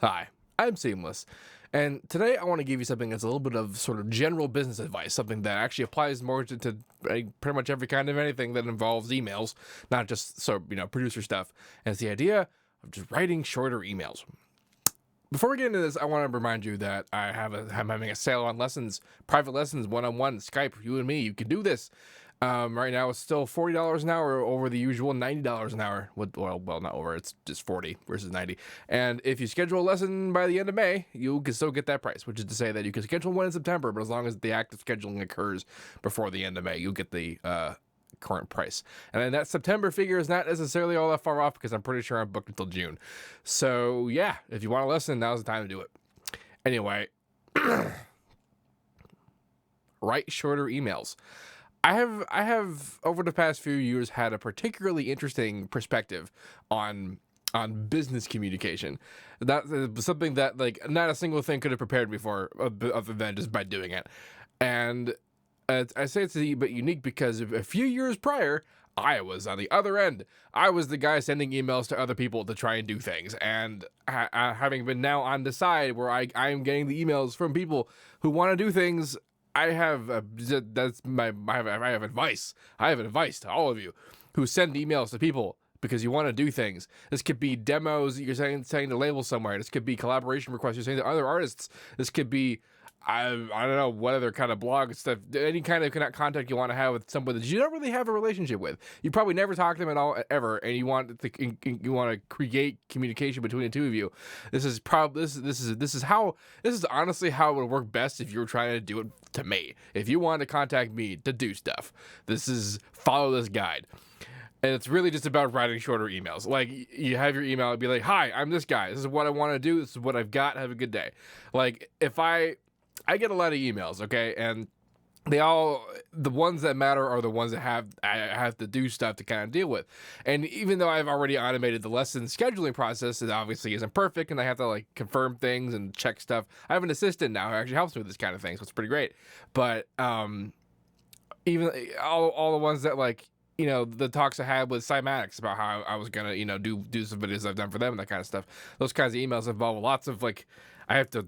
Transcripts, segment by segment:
Hi, I'm Seamless, and today I want to give you something that's a little bit of sort of general business advice, something that actually applies more to pretty much every kind of anything that involves emails, not just producer stuff. And it's the idea of just writing shorter emails. Before we get into this, I want to remind you that I'm having a sale on lessons, private lessons, one-on-one, Skype, you and me. You can do this. Right now it's still $40 an hour over the usual $90 an hour. Well, not over. It's just 40 versus 90. And if you schedule a lesson by the end of May, you can still get that price, which is to say that you can schedule one in September, but as long as the act of scheduling occurs before the end of May, you'll get the current price. And then that September figure is not necessarily all that far off because I'm pretty sure I'm booked until June. So yeah, if you want a lesson, now's the time to do it. Anyway, write shorter emails. I have over the past few years had a particularly interesting perspective on business communication. That is something that like not a single thing could have prepared me for other than just by doing it. And I say it's a bit unique because a few years prior, I was on the other end. I was the guy sending emails to other people to try and do things. And having been now on the side where I am getting the emails from people who want to do things, I have I have advice. I have advice to all of you who send emails to people because you want to do things. This could be demos you're saying to label somewhere. This could be collaboration requests you're saying to other artists. This could be I don't know what other kind of blog stuff, any kind of contact you want to have with someone that you don't really have a relationship with. You probably never talk to them at all ever, and you want to create communication between the two of you. This is honestly how it would work best if you were trying to do it to me. If you want to contact me to do stuff, follow this guide. And it's really just about writing shorter emails. Like, you have your email, it'd be like, hi, I'm this guy. This is what I want to do. This is what I've got. Have a good day. Like, if I get a lot of emails, okay? And the ones that matter are the ones that I have to do stuff to kind of deal with. And even though I've already automated the lesson scheduling process, it obviously isn't perfect, and I have to like confirm things and check stuff. I have an assistant now who actually helps me with this kind of thing, so it's pretty great. But even all the ones that like, the talks I had with Cymatics about how I was gonna, do some videos I've done for them and that kind of stuff. Those kinds of emails involve lots of like, I have to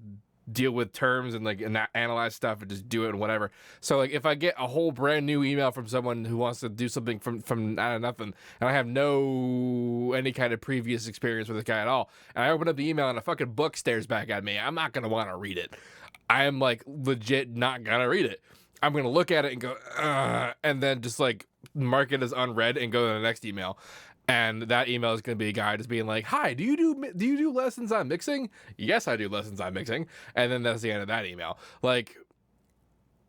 deal with terms and like analyze stuff and just do it and whatever. So like if I get a whole brand new email from someone who wants to do something from out of nothing, and I have any kind of previous experience with this guy at all, and I open up the email and a fucking book stares back at me, I'm not gonna want to read it. I am like legit not gonna read it. I'm gonna look at it and go, and then just like mark it as unread and go to the next email. And that email is going to be a guy just being like, hi, do you do lessons on mixing? Yes, I do lessons on mixing. And then that's the end of that email. Like,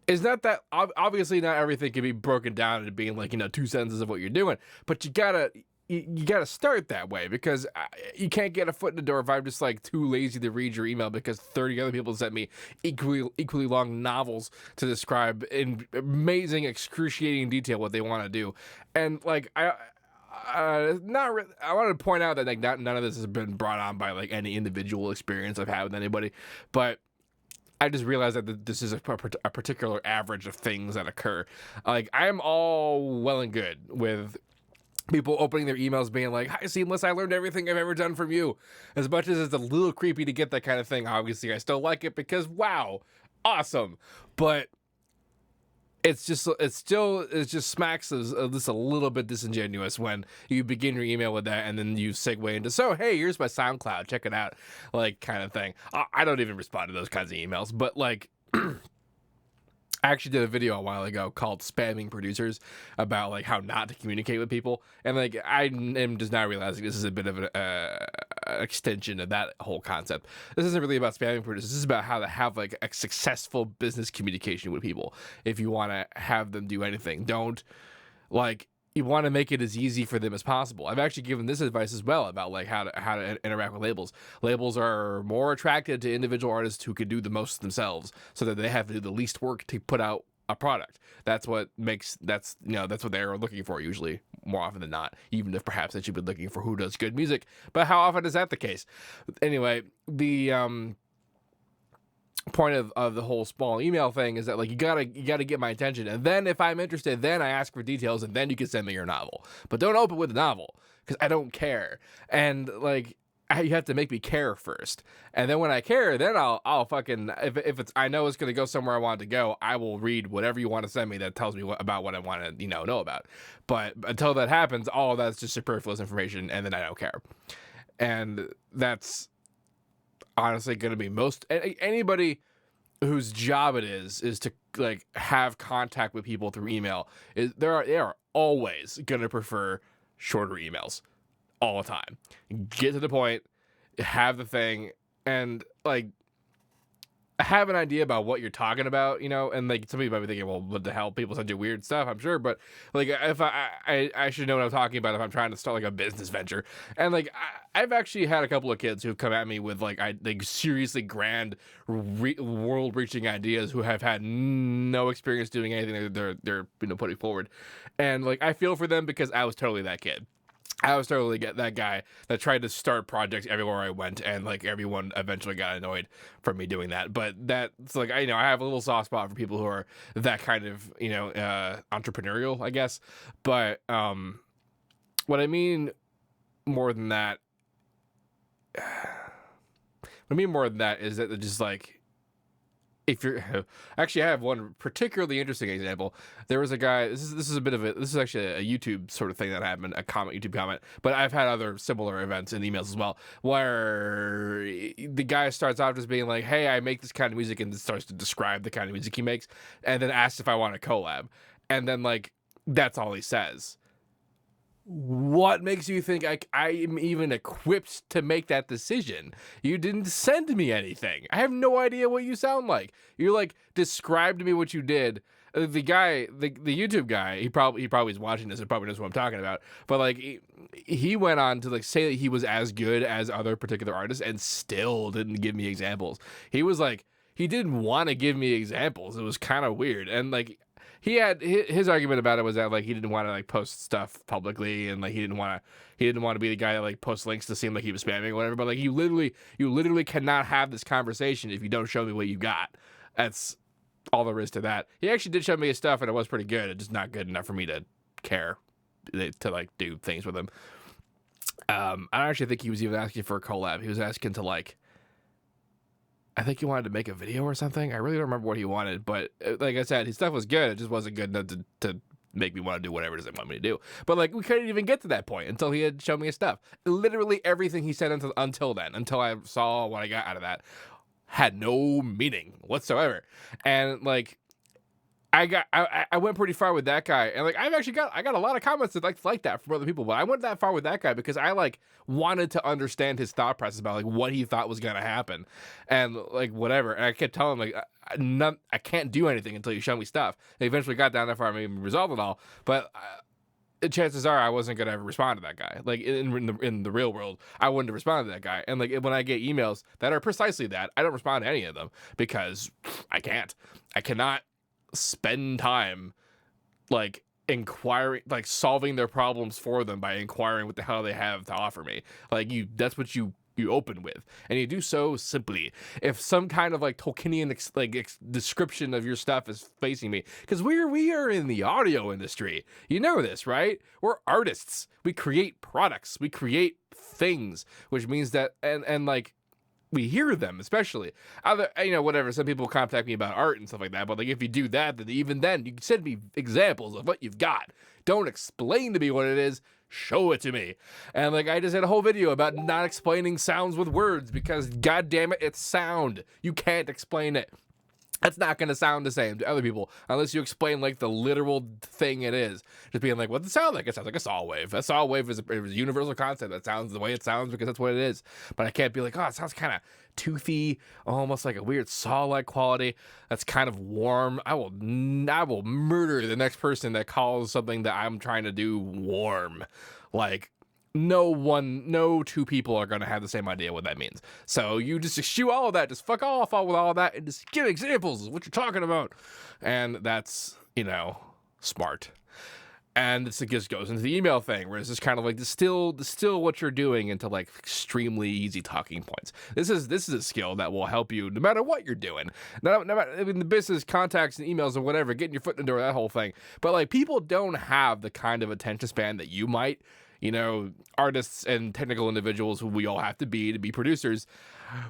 it's not that obviously not everything can be broken down into being like, 2 sentences of what you're doing, but you gotta start that way because you can't get a foot in the door if I'm just like too lazy to read your email because 30 other people sent me equally long novels to describe in amazing, excruciating detail what they want to do. And like, I wanted to point out that like none of this has been brought on by like any individual experience I've had with anybody, but I just realized that this is a particular average of things that occur. Like, I'm all well and good with people opening their emails being like, hi, Seamless, I learned everything I've ever done from you. As much as it's a little creepy to get that kind of thing, obviously I still like it because, wow, awesome. But it just smacks of this a little bit disingenuous when you begin your email with that and then you segue into, so hey, here's my SoundCloud, check it out, like kind of thing. I don't even respond to those kinds of emails, but like I actually did a video a while ago called Spamming Producers about like how not to communicate with people, and like I am just now realizing this is a bit of an extension of that whole concept. This isn't really about spamming producers. This is about how to have like a successful business communication with people. If you want to have them do anything, don't like, you want to make it as easy for them as possible. I've actually given this advice as well about like how to interact with labels. Labels are more attracted to individual artists who can do the most themselves, so that they have to do the least work to put out a product. That's what they're looking for usually, more often than not, even if perhaps they should be looking for who does good music. But how often is that the case? Anyway, the point of the whole small email thing is that like you gotta get my attention, and then if I'm interested, then I ask for details, and then you can send me your novel. But don't open with a novel because I don't care. And like, you have to make me care first, and then when I care, then I'll fucking if it's I know it's gonna go somewhere I want it to go, I will read whatever you want to send me that tells me about what I want to know about. But until that happens, all of that's just superfluous information, and then I don't care. And that's honestly gonna be most anybody whose job it is to like have contact with people through email they are always gonna prefer shorter emails all the time. Get to the point, have the thing, and like have an idea about what you're talking about, and like somebody might be thinking, well, what the hell, people send you weird stuff, I'm sure, but like if I should know what I'm talking about if I'm trying to start like a business venture. And like I've actually had a couple of kids who've come at me with like seriously grand world reaching ideas who have had no experience doing anything they're putting forward, and like I feel for them because I was totally that kid. I was totally that guy that tried to start projects everywhere I went, and like everyone eventually got annoyed from me doing that. But that's like I have a little soft spot for people who are that kind of entrepreneurial, I guess. But what I mean more than that, is that it's just like. If you're actually, I have one particularly interesting example. There was a guy. This is actually a YouTube sort of thing that happened, YouTube comment. But I've had other similar events in emails as well, where the guy starts off just being like, "Hey, I make this kind of music," and starts to describe the kind of music he makes, and then asks if I want to collab, and then like that's all he says. What makes you think I am even equipped to make that decision? You didn't send me anything. I have no idea what you sound like. You like describe to me what you did. The guy, the YouTube guy, he probably is watching this and probably knows what I'm talking about. But like he went on to like say that he was as good as other particular artists and still didn't give me examples. He was like he didn't want to give me examples. It was kind of weird. And like he had his argument about it was that like he didn't want to like post stuff publicly, and like he didn't want to be the guy that like posts links to seem like he was spamming or whatever. But like you literally cannot have this conversation if you don't show me what you got. That's all there is to that. He actually did show me his stuff, and it was pretty good. It's just not good enough for me to care to like do things with him. I don't actually think he was even asking for a collab. He was asking to like. I think he wanted to make a video or something. I really don't remember what he wanted, but like I said, his stuff was good. It just wasn't good enough to make me want to do whatever it is they want me to do. But like we couldn't even get to that point until he had shown me his stuff. Literally everything he said until then, until I saw what I got out of that, had no meaning whatsoever. And like I went pretty far with that guy, and like I got a lot of comments that like that from other people, but I went that far with that guy because I like wanted to understand his thought process about like what he thought was gonna happen, and like whatever. And I kept telling him like I can't do anything until you show me stuff. They eventually got down that far and maybe resolved it all, but chances are I wasn't gonna ever respond to that guy. Like in the real world, I wouldn't have responded to that guy. And like when I get emails that are precisely that, I don't respond to any of them because I cannot spend time like inquiring, like solving their problems for them by inquiring what the hell they have to offer me. Like that's what you open with, and you do so simply. If some kind of like Tolkienian description of your stuff is facing me, because we are in the audio industry, you know this, right? We're artists. We create products. We create things, which means that and like we hear them, especially whatever. Some people contact me about art and stuff like that, but like if you do that, then even then you can send me examples of what you've got. Don't explain to me what it is, show it to me. And like I just had a whole video about not explaining sounds with words because god damn it, it's sound. You can't explain it. That's not going to sound the same to other people unless you explain like the literal thing it is. Just being like, what does it sound like? It sounds like a saw wave. A saw wave is a universal concept that sounds the way it sounds because that's what it is. But I can't be like, oh, it sounds kind of toothy, almost like a weird saw-like quality. That's kind of warm. I will murder the next person that calls something that I'm trying to do warm. Like, no two people are going to have the same idea what that means. So you just eschew all of that. Just fuck off all with all of that and just give examples of what you're talking about. And that's, smart. And this just goes into the email thing where it's just kind of like distill what you're doing into like extremely easy talking points. This is a skill that will help you no matter what you're doing. No matter in the business, contacts and emails and whatever, getting your foot in the door, that whole thing. But like people don't have the kind of attention span that you might. you know, artists and technical individuals who we all have to be producers,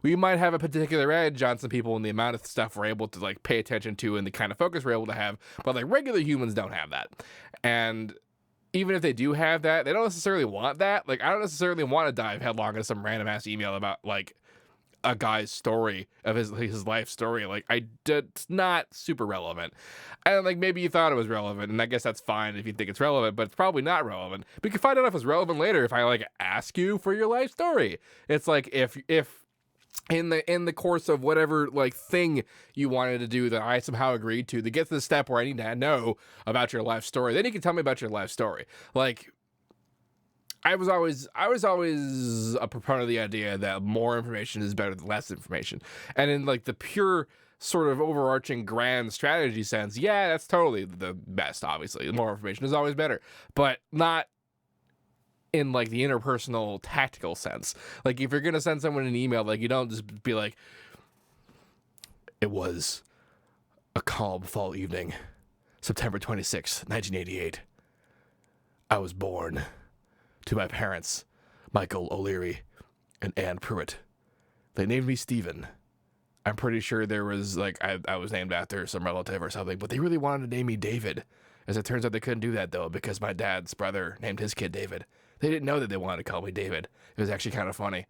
we might have a particular edge on some people in the amount of stuff we're able to like pay attention to and the kind of focus we're able to have, but like regular humans don't have that. And even if they do have that, they don't necessarily want that. Like, I don't necessarily want to dive headlong into some random ass email about like a guy's story of his life story. Like, it's not super relevant. And like, maybe you thought it was relevant, and I guess that's fine if you think it's relevant, but it's probably not relevant. We can find out if it's relevant later if I like ask you for your life story. It's like if in the course of whatever like thing you wanted to do that I somehow agreed to get to the step where I need to know about your life story, then you can tell me about your life story. Like, I was always a proponent of the idea that more information is better than less information. And in like the pure sort of overarching grand strategy sense, yeah, that's totally the best, obviously. More information is always better. But not in like the interpersonal tactical sense. Like, if you're gonna send someone an email, like, you don't just be like, it was a calm fall evening, September 26th, 1988. I was born to my parents, Michael O'Leary and Ann Pruitt. They named me Stephen. I'm pretty sure there was like I was named after some relative or something, but they really wanted to name me David. As it turns out, they couldn't do that though, because my dad's brother named his kid David. They didn't know that they wanted to call me David. It was actually kind of funny.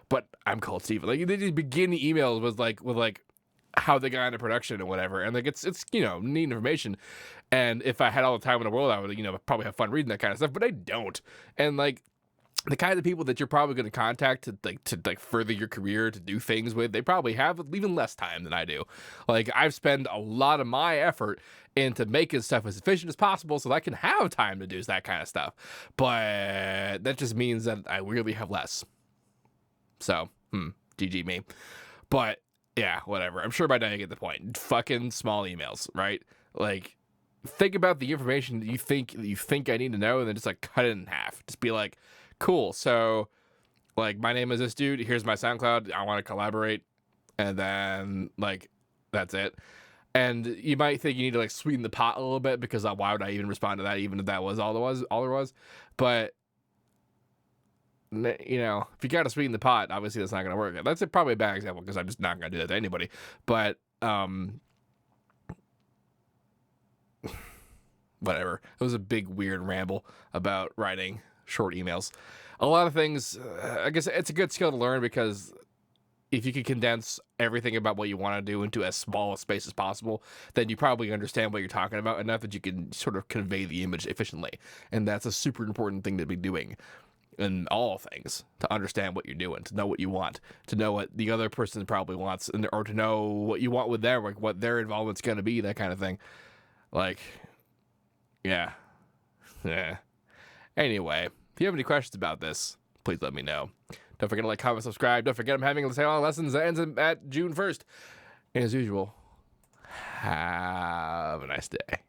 But I'm called Stephen. Like, they just begin the emails with how they got into production and whatever. And like, it's you know, neat information. And if I had all the time in the world, I would, you know, probably have fun reading that kind of stuff, but I don't. And like, the kind of people that you're probably going to contact to further your career, to do things with, they probably have even less time than I do. Like, I've spent a lot of my effort into making stuff as efficient as possible so that I can have time to do that kind of stuff. But that just means that I really have less. So, GG me. But yeah, whatever. I'm sure by now you get the point. Fucking small emails, right? Like, think about the information that you think I need to know, and then just like cut it in half. Just be like, cool, so like, my name is this dude, here's my SoundCloud, I want to collaborate, and then like, that's it. And you might think you need to like sweeten the pot a little bit, because why would I even respond to that, even if that was all there was? But you know, if you gotta sweeten the pot, obviously that's not gonna work. That's probably a bad example, because I'm just not gonna do that to anybody. But whatever. It was a big weird ramble about writing short emails. A lot of things, I guess it's a good skill to learn, because if you can condense everything about what you want to do into as small a space as possible, then you probably understand what you're talking about enough that you can sort of convey the image efficiently. And that's a super important thing to be doing in all things, to understand what you're doing, to know what you want, to know what the other person probably wants, or to know what you want with them, like what their involvement's going to be, that kind of thing. Like, yeah. Anyway, if you have any questions about this, please let me know. Don't forget to like, comment, subscribe. Don't forget I'm having a Salon Lessons that ends at June 1st. And as usual, have a nice day.